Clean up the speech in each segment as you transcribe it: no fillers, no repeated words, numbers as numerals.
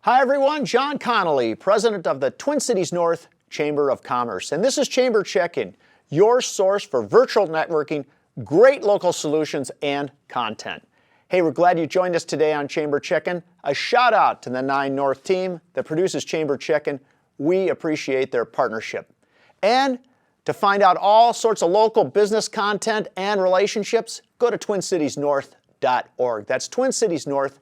Hi everyone, John Connolly, President of the Twin Cities North Chamber of Commerce. And this is Chamber Check-In, your source for virtual networking, great local solutions, and content. Hey, we're glad you joined us today on Chamber Check-In. A shout out to the 9 North team that produces Chamber Check-In. We appreciate their partnership. And to find out all sorts of local business content and relationships, go to twincitiesnorth.org. That's twincitiesnorth.org.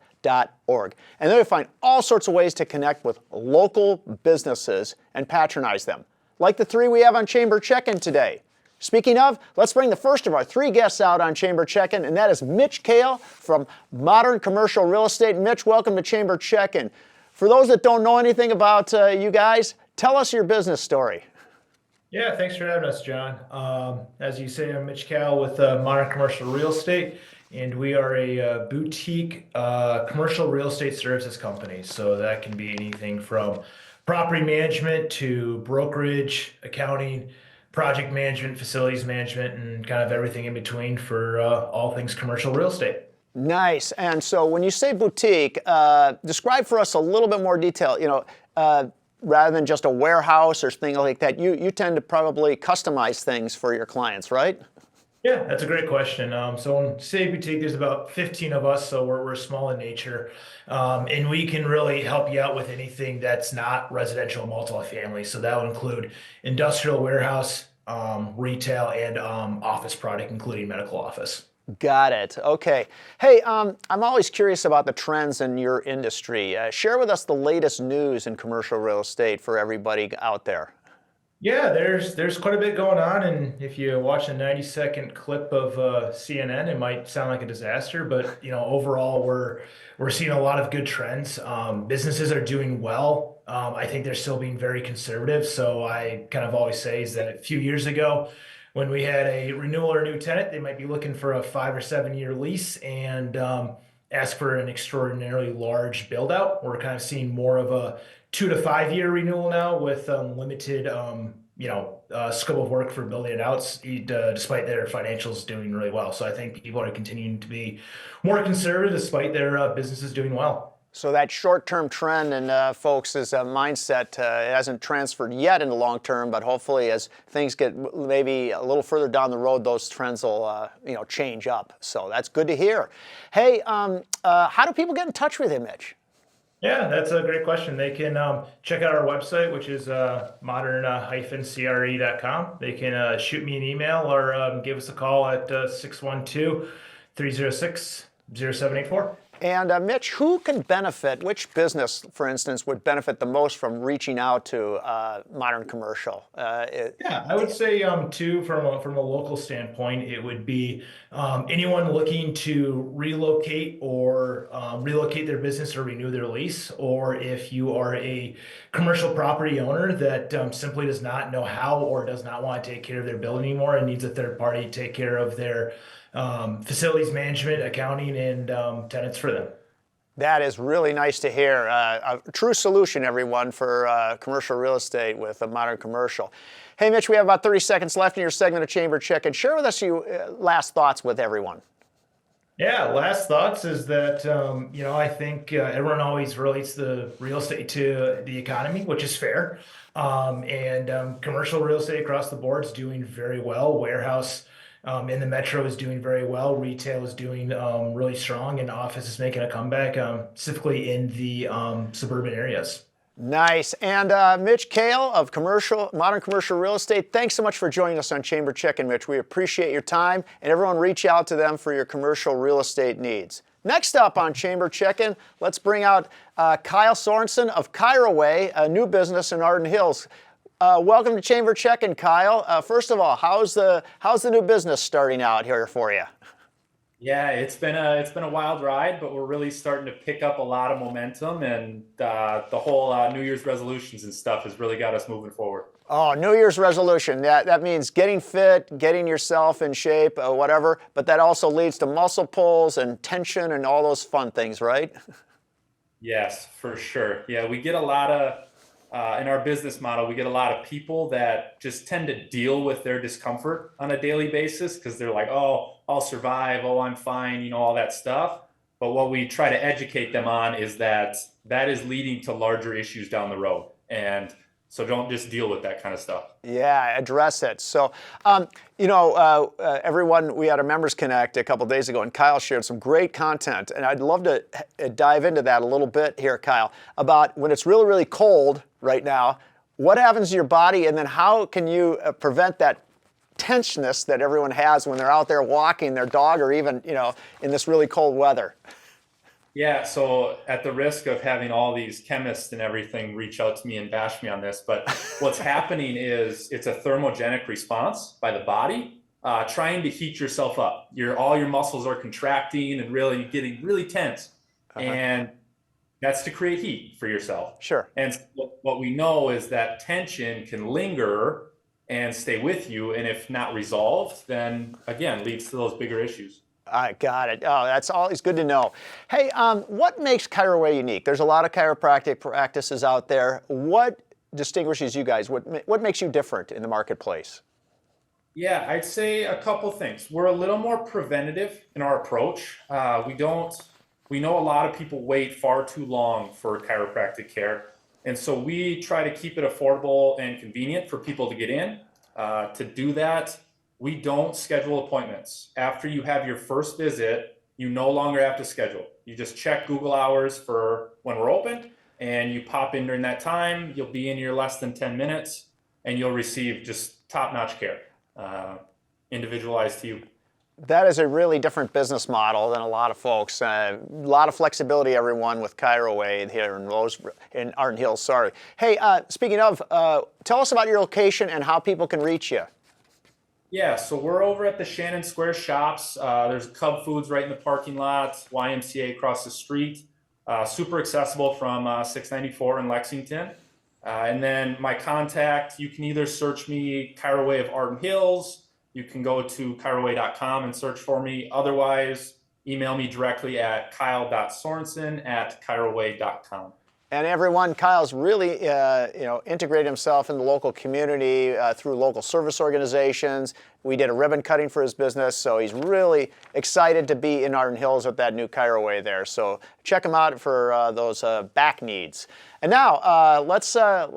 And there you'll find all sorts of ways to connect with local businesses and patronize them, like the 3 we have on Chamber Check-In today. Speaking of, let's bring the first of our 3 guests out on Chamber Check-In, and that is Mitch Kall from Modern Commercial Real Estate. Mitch, welcome to Chamber Check-In. For those that don't know anything about you guys, tell us your business story. Yeah, thanks for having us, John. As you say, I'm Mitch Kall with Modern Commercial Real Estate, and we are a boutique commercial real estate services company. So that can be anything from property management to brokerage, accounting, project management, facilities management, and kind of everything in between for all things commercial real estate. Nice. And so when you say boutique, describe for us a little bit more detail. Rather than just a warehouse or things like that, you tend to probably customize things for your clients, right? Yeah, that's a great question. So when say boutique, there's about 15 of us, so we're small in nature, and we can really help you out with anything that's not residential multifamily. So that will include industrial warehouse, retail, and office product, including medical office. Got it. Okay. Hey, I'm always curious about the trends in your industry. Share with us the latest news in commercial real estate for everybody out there. Yeah, there's quite a bit going on, and if you watch a 90-second clip of CNN, it might sound like a disaster, but overall we're seeing a lot of good trends. Businesses are doing well. I think they're still being very conservative. So I kind of always say is that a few years ago, when we had a renewal or a new tenant, they might be looking for a 5 or 7 year lease and ask for an extraordinarily large build out. We're kind of seeing more of a 2 to 5 year renewal now with limited, scope of work for building it out, despite their financials doing really well. So I think people are continuing to be more conservative despite their businesses doing well. So that short-term trend in folks' mindset hasn't transferred yet into long-term, but hopefully as things get maybe a little further down the road, those trends will change up. So that's good to hear. Hey, how do people get in touch with you, Mitch? Yeah, that's a great question. They can check out our website, which is modern-cre.com. They can shoot me an email or give us a call at 612-306-0784. And Mitch, who can benefit, which business, for instance, would benefit the most from reaching out to Modern Commercial? Yeah, I would say too, from a local standpoint, it would be anyone looking to relocate or relocate their business or renew their lease, or if you are a commercial property owner that simply does not know how or does not want to take care of their building anymore and needs a third party to take care of their facilities management, accounting, and tenants for them. That is really nice to hear. A true solution, everyone, for commercial real estate with a Modern Commercial. Hey, Mitch, we have about 30 seconds left in your segment of Chamber Check-In. Share with us your last thoughts with everyone. Yeah, last thoughts is that, I think everyone always relates the real estate to the economy, which is fair. And commercial real estate across the board is doing very well. Warehouse in the metro is doing very well. Retail is doing really strong, and office is making a comeback, specifically in the suburban areas. Nice. And Mitch Kall of Modern Commercial Real Estate, thanks so much for joining us on Chamber Check-In, Mitch. We appreciate your time, and everyone reach out to them for your commercial real estate needs. Next up on Chamber Check-In, let's bring out Kyle Sorenson of ChiroWay, a new business in Arden Hills. Welcome to Chamber Check-In, Kyle. First of all, how's the new business starting out here for you? Yeah, it's been a wild ride, but we're really starting to pick up a lot of momentum, and the whole New Year's resolutions and stuff has really got us moving forward. Oh, New Year's resolution. That means getting fit, getting yourself in shape, whatever, but that also leads to muscle pulls and tension and all those fun things, right? Yes, for sure. Yeah, we get a lot of in our business model, we get a lot of people that just tend to deal with their discomfort on a daily basis because they're like, oh, I'll survive. Oh, I'm fine. All that stuff. But what we try to educate them on is that that is leading to larger issues down the road. And so don't just deal with that kind of stuff. Yeah, address it. So, everyone, we had a Members Connect a couple days ago, and Kyle shared some great content. And I'd love to dive into that a little bit here, Kyle, about when it's really, really cold right now, what happens to your body, and then how can you prevent that tenseness that everyone has when they're out there walking their dog or even, in this really cold weather? Yeah, so at the risk of having all these chemists and everything reach out to me and bash me on this, but what's happening is it's a thermogenic response by the body trying to heat yourself up. All your muscles are contracting and really getting really tense. And that's to create heat for yourself. Sure. And what we know is that tension can linger and stay with you. And if not resolved, then again, leads to those bigger issues. I got it. Oh, that's always good to know. Hey, what makes ChiroWay unique? There's a lot of chiropractic practices out there. What distinguishes you guys? What makes you different in the marketplace? Yeah, I'd say a couple things. We're a little more preventative in our approach. We know a lot of people wait far too long for chiropractic care. And so we try to keep it affordable and convenient for people to get in. To do that, we don't schedule appointments. After you have your first visit, you no longer have to schedule. You just check Google hours for when we're open, and you pop in during that time. You'll be in here less than 10 minutes, and you'll receive just top-notch care, individualized to you. That is a really different business model than a lot of folks. A lot of flexibility, everyone, with ChiroWay here in Arden Hills. Sorry. Hey, speaking of, tell us about your location and how people can reach you. Yeah, so we're over at the Shannon Square Shops. There's Cub Foods right in the parking lot, YMCA across the street. Super accessible from 694 in Lexington. And then my contact, you can either search me ChiroWay of Arden Hills. You can go to ChiroWay.com and search for me. Otherwise, email me directly at kyle.sorenson@ChiroWay.com. And everyone, Kyle's really, integrated himself in the local community through local service organizations. We did a ribbon cutting for his business, so he's really excited to be in Arden Hills with that new ChiroWay there. So check him out for those back needs. And now let's go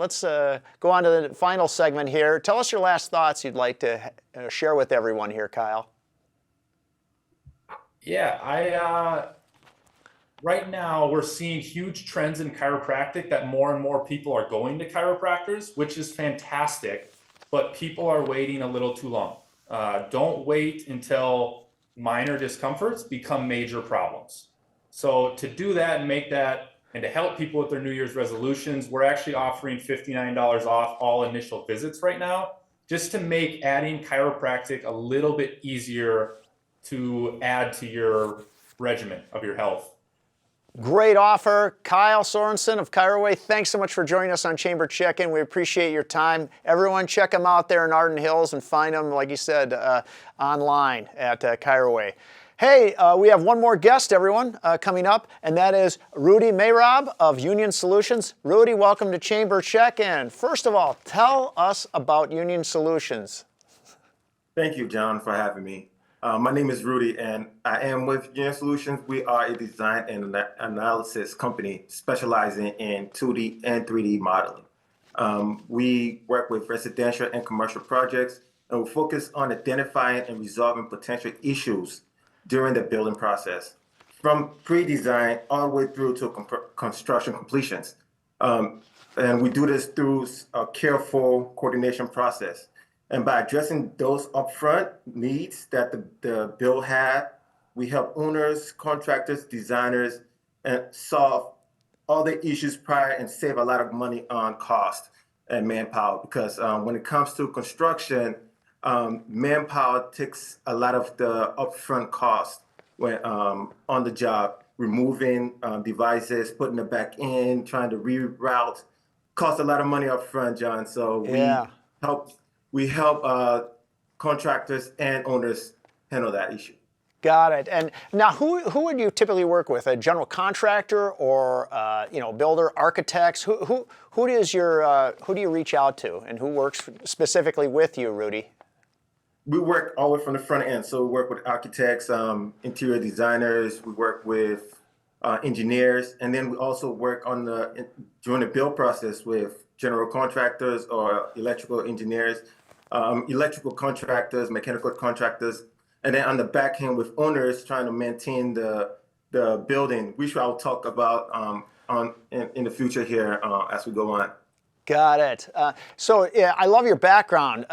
on to the final segment here. Tell us your last thoughts you'd like to share with everyone here, Kyle. Yeah, right now, we're seeing huge trends in chiropractic that more and more people are going to chiropractors, which is fantastic, but people are waiting a little too long. Don't wait until minor discomforts become major problems. So to do that and make that, and to help people with their New Year's resolutions, we're actually offering $59 off all initial visits right now, just to make adding chiropractic a little bit easier to add to your regimen of your health. Great offer. Kyle Sorenson of ChiroWay, thanks so much for joining us on Chamber Check-In. We appreciate your time. Everyone, check them out there in Arden Hills and find them, like you said, online at ChiroWay. Hey, we have one more guest, everyone, coming up, and that is Rudy Merab of Union Solutions. Rudy, welcome to Chamber Check-In. First of all, tell us about Union Solutions. Thank you, John, for having me. My name is Rudy, and I am with Union Solutions. We are a design and analysis company specializing in 2D and 3D modeling. We work with residential and commercial projects, and we focus on identifying and resolving potential issues during the building process, from pre-design all the way through to construction completions. And we do this through a careful coordination process. And by addressing those upfront needs that the build had, we help owners, contractors, designers, and solve all the issues prior and save a lot of money on cost and manpower. Because when it comes to construction, manpower takes a lot of the upfront cost when on the job, removing devices, putting it back in, trying to reroute, costs a lot of money up front, John. So we help contractors and owners handle that issue. Got it. And now, who would you typically work with? A general contractor or builder, architects? Who do you reach out to, and who works specifically with you, Rudy? we work all the way from the front end. So we work with architects, interior designers, we work with engineers, and then we also work on during the build process with general contractors or electrical engineers, electrical contractors, mechanical contractors, and then on the back end with owners trying to maintain the building, which I'll talk about in the future here as we go on. Got it. So yeah, I love your background.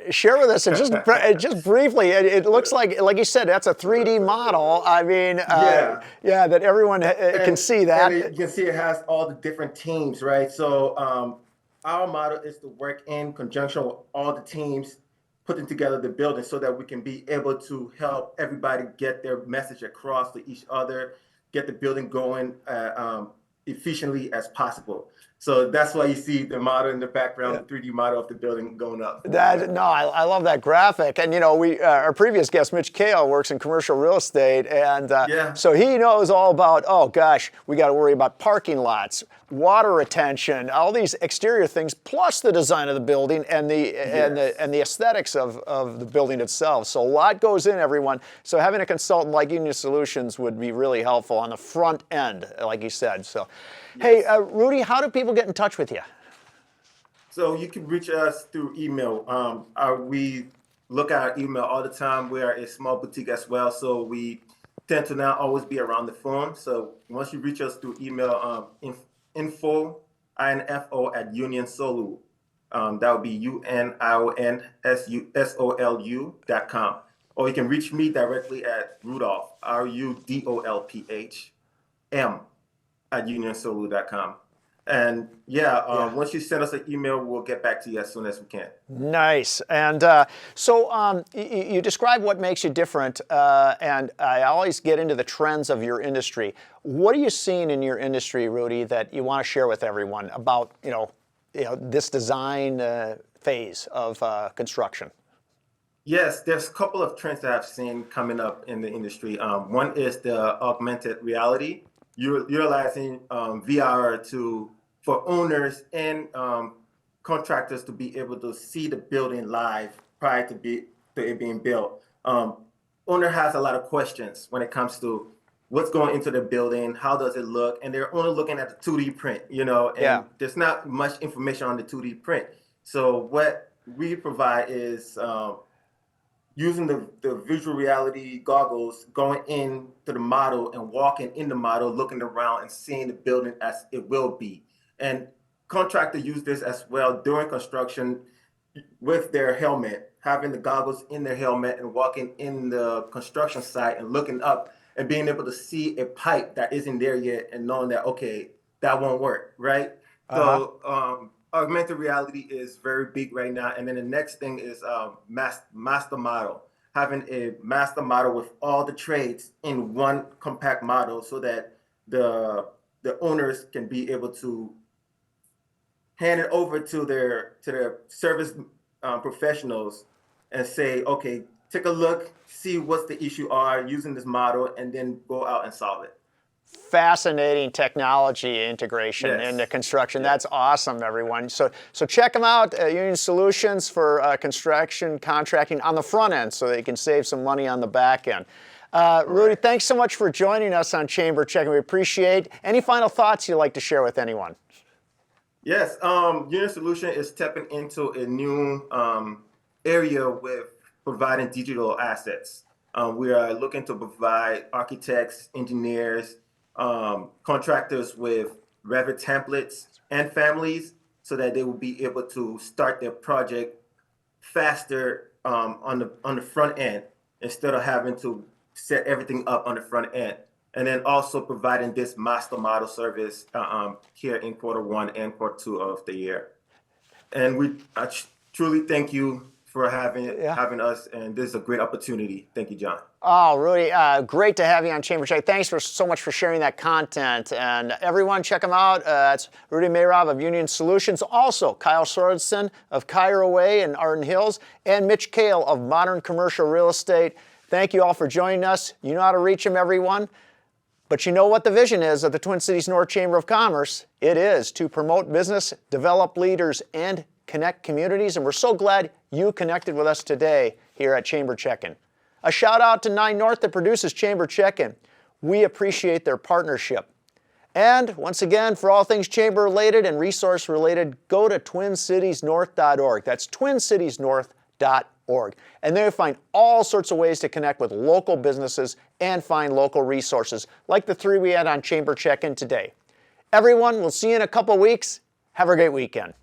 Share with us, and just briefly, it looks like you said, that's a 3D model. I mean, yeah, that everyone can see that. And you can see it has all the different teams, right? So our model is to work in conjunction with all the teams putting together the building so that we can be able to help everybody get their message across to each other, get the building going efficiently as possible. So that's why you see the model in the background, the 3D model of the building going up. I love that graphic. And, our previous guest, Mitch Kall, works in commercial real estate. And so he knows all about, oh, gosh, we got to worry about parking lots, water retention, all these exterior things, plus the design of the building and the aesthetics of the building itself. So a lot goes in, everyone. So having a consultant like Union Solutions would be really helpful on the front end, like you said. So, hey, Rudy, how do people get in touch with you? So you can reach us through email. We look at our email all the time. We are a small boutique as well, so we tend to not always be around the phone. So once you reach us through email, info at unionsolu. That would be UNIONSOLU.com. Or you can reach me directly at Rudolph, RUDOLPH, M at unionsolu.com. And once you send us an email, we'll get back to you as soon as we can. Nice. And so you describe what makes you different, and I always get into the trends of your industry. What are you seeing in your industry, Rudy, that you want to share with everyone about this design phase of construction? Yes, there's a couple of trends that I've seen coming up in the industry. One is the augmented reality. You're utilizing VR for owners and contractors to be able to see the building live prior to it being built. Owner has a lot of questions when it comes to what's going into the building, how does it look, and they're only looking at the 2D print, and there's not much information on the 2D print. So what we provide is using the visual reality goggles, going into the model and walking in the model, looking around and seeing the building as it will be. And contractors use this as well during construction with their helmet, having the goggles in their helmet and walking in the construction site and looking up and being able to see a pipe that isn't there yet and knowing that, okay, that won't work, right? So augmented reality is very big right now. And then the next thing is master model, having a master model with all the trades in one compact model so that the owners can be able to hand it over to their service professionals and say, okay, take a look, see what's the issue are using this model, and then go out and solve it. Fascinating technology integration into construction. That's awesome, everyone. So check them out, Union Solutions, for construction contracting on the front end so that you can save some money on the back end. Rudy, thanks so much for joining us on Chamber Check. We appreciate. Any final thoughts you'd like to share with anyone? Yes, Union Solution is stepping into a new area with providing digital assets. We are looking to provide architects, engineers, contractors with Revit templates and families so that they will be able to start their project faster on the front end instead of having to set everything up on the front end. And then also providing this master model service here in Q1 and Q2 of the year. And I truly thank you for having us, and this is a great opportunity. Thank you, John. Oh, Rudy, great to have you on Chamber Check. Thanks so much for sharing that content. And everyone, check them out. It's Rudy Merab of Union Solutions. Also, Kyle Sorenson of ChiroWay in Arden Hills, and Mitch Kall of Modern Commercial Real Estate. Thank you all for joining us. You know how to reach them, everyone. But you know what the vision is of the Twin Cities North Chamber of Commerce. It is to promote business, develop leaders, and connect communities. And we're so glad you connected with us today here at Chamber Check-In. A shout out to 9 North that produces Chamber Check-In. We appreciate their partnership. And once again, for all things chamber related and resource related, go to twincitiesnorth.org. That's twincitiesnorth.org. And there you'll find all sorts of ways to connect with local businesses and find local resources, like the 3 we had on Chamber Check-In today. Everyone, we'll see you in a couple weeks. Have a great weekend.